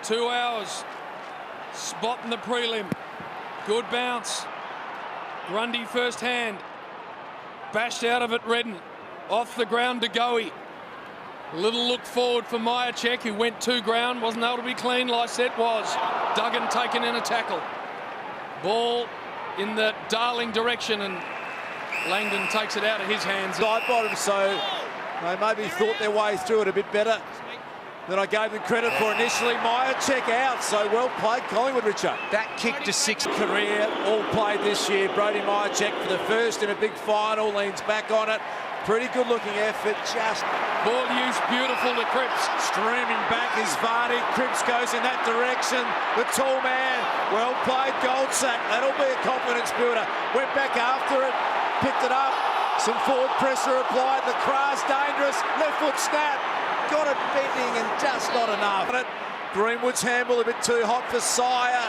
2 hours. Spot in the prelim. Good bounce. Grundy first hand. Bashed out of it, Redden. Off the ground to Goey. Little look forward for Myercheck, who went to ground. Wasn't able to be clean. Lysette was. Duggan taken in a tackle. Ball in the Darling direction, and Langdon takes it out of his hands. Side bottom, so they maybe thought their way through it a bit better than I gave them credit for initially. Myercheck out, so well played, Collingwood, Richard. That kick to 6. Career, all played this year. Brody Myercheck for the first in a big final, leans back on it. Pretty good looking effort, just... Ball use beautiful to Cripps. Streaming back is Vardy. Cripps goes in that direction. The tall man, well played, Goldsack. That'll be a confidence builder. Went back after it, picked it up. Some forward pressure applied. The Lacra's dangerous. Left foot snap. Got it bending and just not enough. Greenwood's handball a bit too hot for Sire.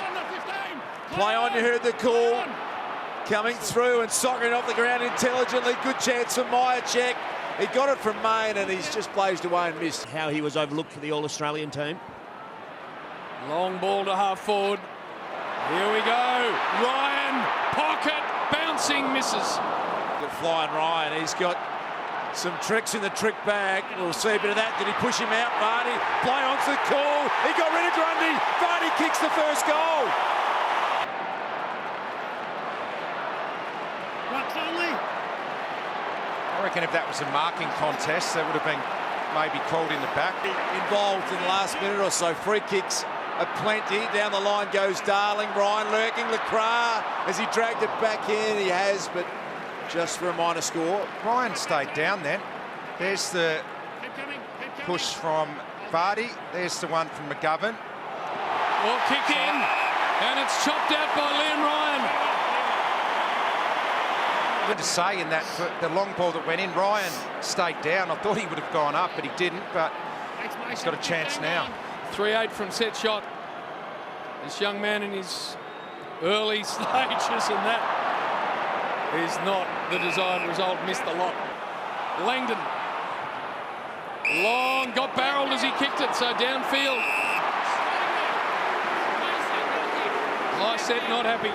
Play on, you heard the call. Coming through and soccering off the ground intelligently. Good chance for Myercheck. He got it from Main and he's just blazed away and missed. How he was overlooked for the All-Australian team. Long ball to half forward. Here we go. Ryan, pocket, bouncing, misses. Good flying Ryan. He's got some tricks in the trick bag. We'll see a bit of that. Did he push him out? Vardy, play onto the call. He got rid of Grundy. Vardy kicks the first goal. I reckon if that was a marking contest, that would have been maybe called in the back. Involved in the last minute or so. Free kicks aplenty. Down the line goes Darling. Ryan lurking. Lacra, as he dragged it back in, he has, but just for a minor score. Ryan stayed down then. There's the push from Vardy. There's the one from McGovern. Well, kick in, and it's chopped out by Liam Ryan. Good to say in that, the long ball that went in, Ryan stayed down. I thought he would have gone up, but he didn't. But he's got a chance now. 3-8 from set shot. This young man in his early stages, and that is not the desired result. Missed a lot. Langdon. Long, got barreled as he kicked it, so downfield. Lysette not happy.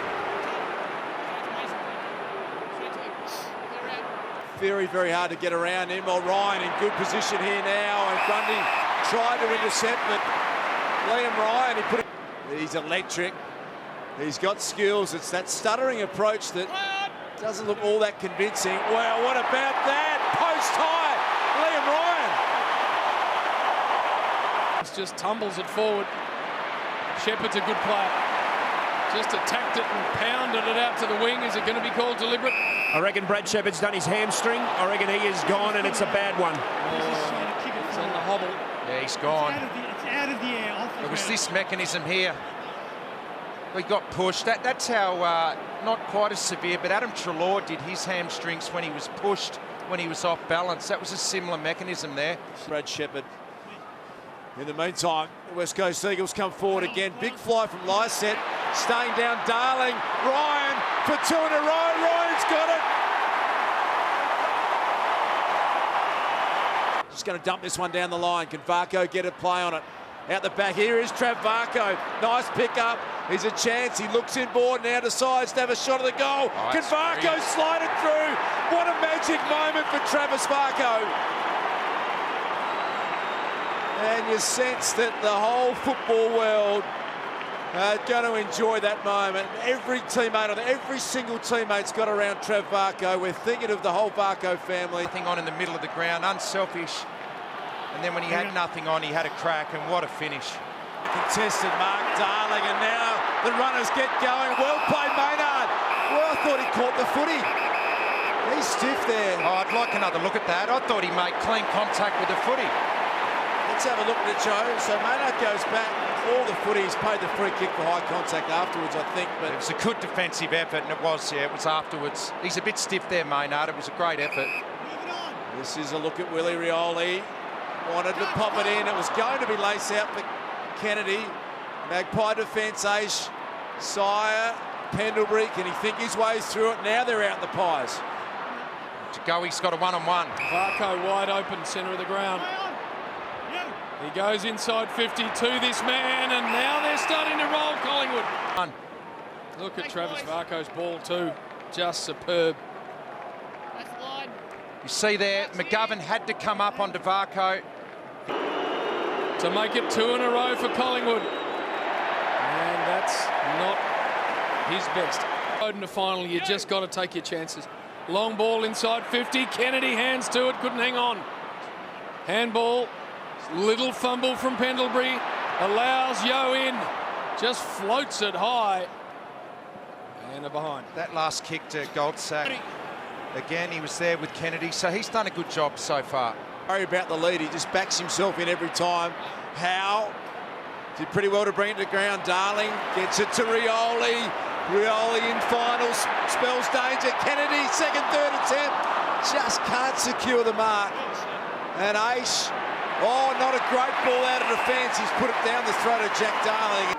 Very, very hard to get around him. Well, Ryan in good position here now, and Grundy tried to intercept, but Liam Ryan, he's electric. He's got skills. It's that stuttering approach that doesn't look all that convincing. Wow, what about that? Post high, Liam Ryan. It just tumbles it forward. Shepherd's a good player. Just attacked it and pounded it out to the wing. Is it going to be called deliberate? I reckon Brad Shepherd's done his hamstring. I reckon he is gone, and it's a bad one. He's on the hobble. Yeah, he's gone. It's out of the air. It was this mechanism here. We got pushed. That's how, not quite as severe, but Adam Treloar did his hamstrings when he was pushed, when he was off balance. That was a similar mechanism there. Brad Shepherd. In the meantime, the West Coast Eagles come forward again. Big fly from Lysette. Staying down Darling. Ryan for 2 in a row. Ryan's got it. Just going to dump this one down the line. Can Varco get a play on it? Out the back, here is Trav Varco. Nice pick-up. He's a chance. He looks inboard, now decides to have a shot at the goal. Oh, Can Varco slide it through? What a magic moment for Travis Varco. And you sense that the whole football world are going to enjoy that moment. Every teammate, every single teammate's got around Trav Varco. We're thinking of the whole Varco family. Nothing on in the middle of the ground, unselfish. And then when he had nothing on, he had a crack, and what a finish. Contested Mark Darling, and now the runners get going. Well played, Maynard. Well, I thought he caught the footy. He's stiff there. Oh, I'd like another look at that. I thought he made clean contact with the footy. Let's have a look at it, Joe. So Maynard goes back. All the footy, he's paid the free kick for high contact afterwards, I think. But it was a good defensive effort, and it was afterwards. He's a bit stiff there, Maynard. It was a great effort. This is a look at Willie Rioli. Wanted to pop it in. It was going to be lace out for Kennedy. Magpie defence, Aish, Sire, Pendlebury. Can he think his way through it? Now they're out the Pies. To go, he's got a one-on-one. Varco wide open, centre of the ground. He goes inside 50 to this man, and now they're starting to roll Collingwood. Look at Travis Varco's ball too, just superb. You see there, McGovern had to come up onto Varco. To make it 2 in a row for Collingwood. And that's not his best. In the final, you just got to take your chances. Long ball inside 50, Kennedy hands to it, couldn't hang on. Handball, little fumble from Pendlebury, allows Yo in, just floats it high. And a behind. That last kick to Goldsack. Again, he was there with Kennedy, so he's done a good job so far. Worry about the lead, he just backs himself in every time. Howe did pretty well to bring it to ground. Darling gets it to Rioli. Rioli in finals, spells danger. Kennedy, second, third attempt, just can't secure the mark. And Aish, oh, not a great ball out of defence. He's put it down the throat of Jack Darling.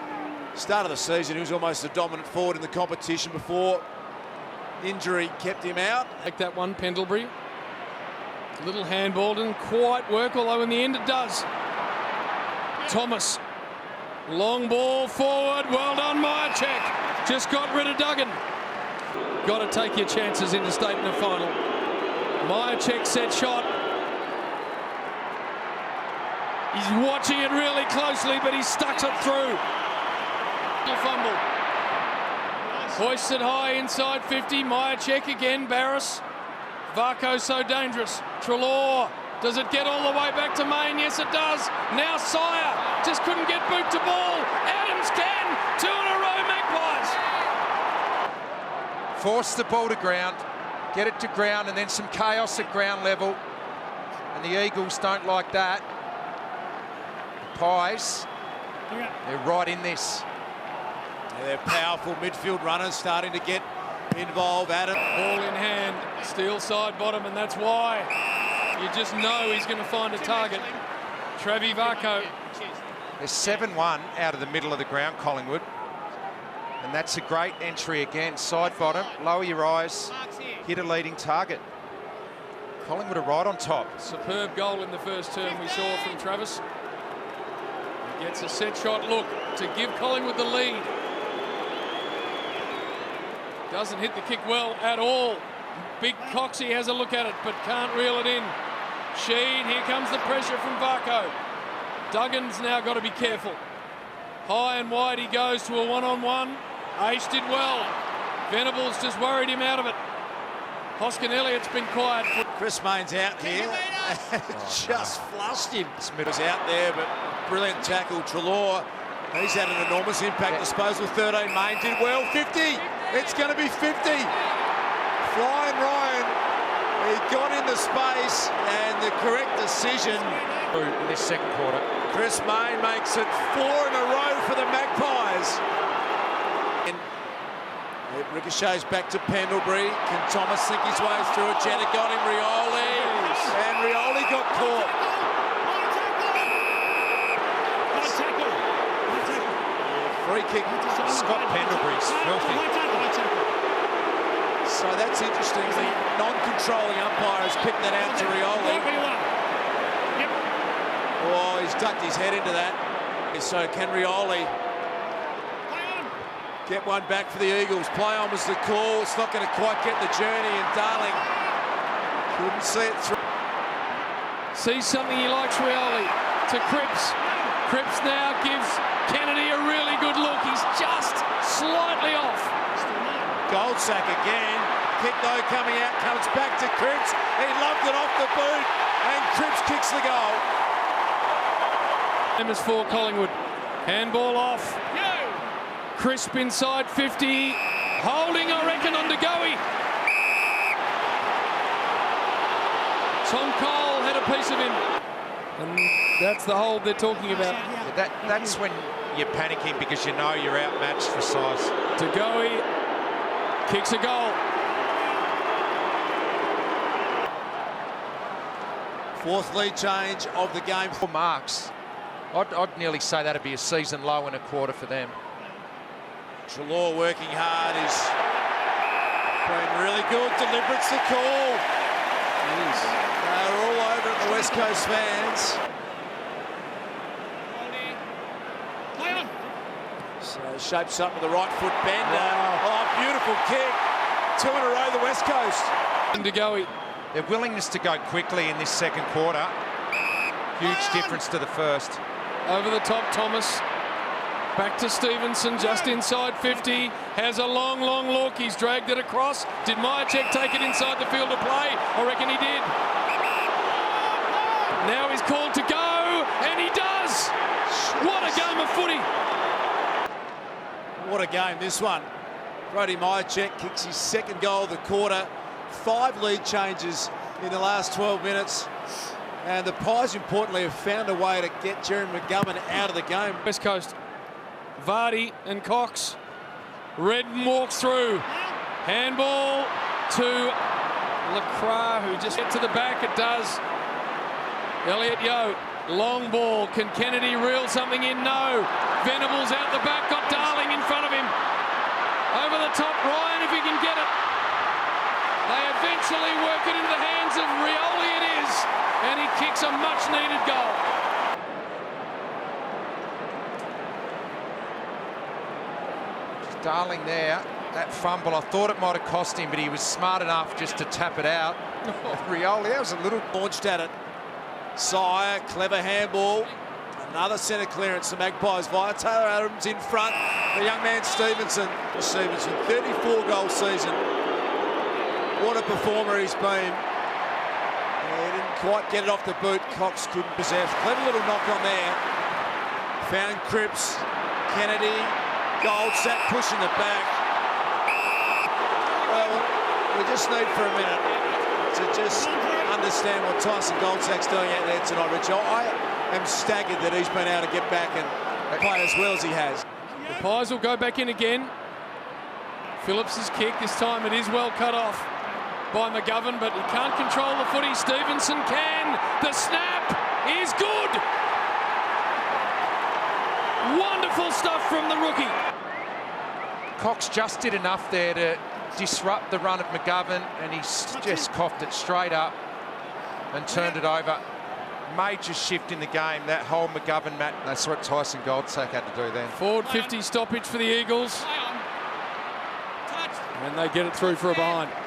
Start of the season, he was almost the dominant forward in the competition before injury kept him out. Like that one, Pendlebury. Little handball didn't quite work, although in the end it does. Thomas, long ball forward, well done Myercheck. Just got rid of Duggan. Got to take your chances in the state in the final. Myercheck set shot. He's watching it really closely, but he stucks it through. Fumble. Hoisted high inside 50. Myercheck again. Barris. Varco so dangerous. Treloar. Does it get all the way back to Main? Yes, it does. Now Sire just couldn't get boot to ball. Adams can. 2 in a row, Magpies. Force the ball to ground, get it to ground, and then some chaos at ground level. And the Eagles don't like that. The Pies, they're right in this. Yeah, they're powerful midfield runners starting to get involved. Adam. Ball in hand, steel side bottom, and that's why you just know he's going to find a target. Travis Varco. There's 7-1 out of the middle of the ground, Collingwood. And that's a great entry again. Side bottom, lower your eyes, hit a leading target. Collingwood are right on top. Superb goal in the first term we saw from Travis. He gets a set shot look to give Collingwood the lead. Doesn't hit the kick well at all. Big Coxie has a look at it, but can't reel it in. Sheen, here comes the pressure from Varco. Duggan's now got to be careful. High and wide he goes to a one-on-one. Aish did well. Venables just worried him out of it. Hoskin Elliott's been quiet. Chris Main's out here. Just flushed him. Smith was out there, but brilliant tackle. Treloar, he's had an enormous impact. Disposal 13. Main did well. 50. It's going to be 50. Flying Ryan. He got into space, and the correct decision. In this second quarter. Chris Main makes it 4 in a row for the Magpies. And it ricochets back to Pendlebury. Can Thomas think his way through it? Jetta got him. Rioli. And Rioli got caught. Free kick. Scott Pendlebury's filthy. So that's interesting. The non-controlling umpire has picked that out to Rioli. Oh, he's ducked his head into that. So can Rioli get one back for the Eagles? Play on was the call. It's not going to quite get the journey, and Darling couldn't see it through. Sees something he likes, Rioli. To Cripps. Cripps now gives Kennedy a really good look. He's just slightly off. Goldsack again. Kick though coming out, comes back to Cripps. He loved it off the boot, and Cripps kicks the goal. Is for Collingwood. Handball off. Crisp inside 50. Holding, I reckon, on Degoe. Tom Cole had a piece of him. And that's the hold they're talking about. Yeah, that's when you're panicking because you know you're outmatched for size. Degoe kicks a goal. Fourth lead change of the game. 4 marks. I'd nearly say that'd be a season low in a quarter for them. Treloar working hard, is been really good. Deliberate's the call. They're all over it, the West Coast fans. So shapes up with the right foot bender. Oh, beautiful kick. 2 in a row, the West Coast. Ndogoe. Their willingness to go quickly in this second quarter, huge difference to the first. Over the top, Thomas. Back to Stevenson, just inside 50. Has a long, long look. He's dragged it across. Did Myercheck take it inside the field of play? I reckon he did. Now he's called to go, and he does. What a game of footy. What a game, this one. Brody Myercheck kicks his second goal of the quarter. 5 lead changes in the last 12 minutes. And the Pies, importantly, have found a way to get Jeremy McGovern out of the game. West Coast. Vardy and Cox. Redden walks through. Handball to Lacroix, who just gets to the back. It does. Elliot Yeo. Long ball. Can Kennedy reel something in? No. Venables out the back. Got Darling in front of him. Over the top. Ryan, if he can get it. They eventually work it into the hands of Rioli. It is. And he kicks a much-needed goal. Darling there, that fumble, I thought it might have cost him, but he was smart enough just to tap it out. Rioli, that was a little... Launched at it. Sire, clever handball. Another centre clearance, the Magpies via Taylor Adams in front. The young man Stevenson. 34-goal season. What a performer he's been. He didn't quite get it off the boot. Cox couldn't possess. Clever little knock on there. Found Cripps. Kennedy. Goldsack pushing it back. Well, we just need for a minute to just understand what Tyson Goldsack's doing out there tonight, Rich. I am staggered that he's been able to get back and play as well as he has. The Pies will go back in again. Phillips's kick, this time it is well cut off by McGovern, but he can't control the footy. Stevenson can. The snap is good. Wonderful stuff from the rookie. Cox just did enough there to disrupt the run of McGovern, and he's just coughed it straight up and turned it over. Major shift in the game, that whole McGovern match. That's what Tyson Goldsack had to do then. Forward 50 stoppage for the Eagles. And they get it through for a behind.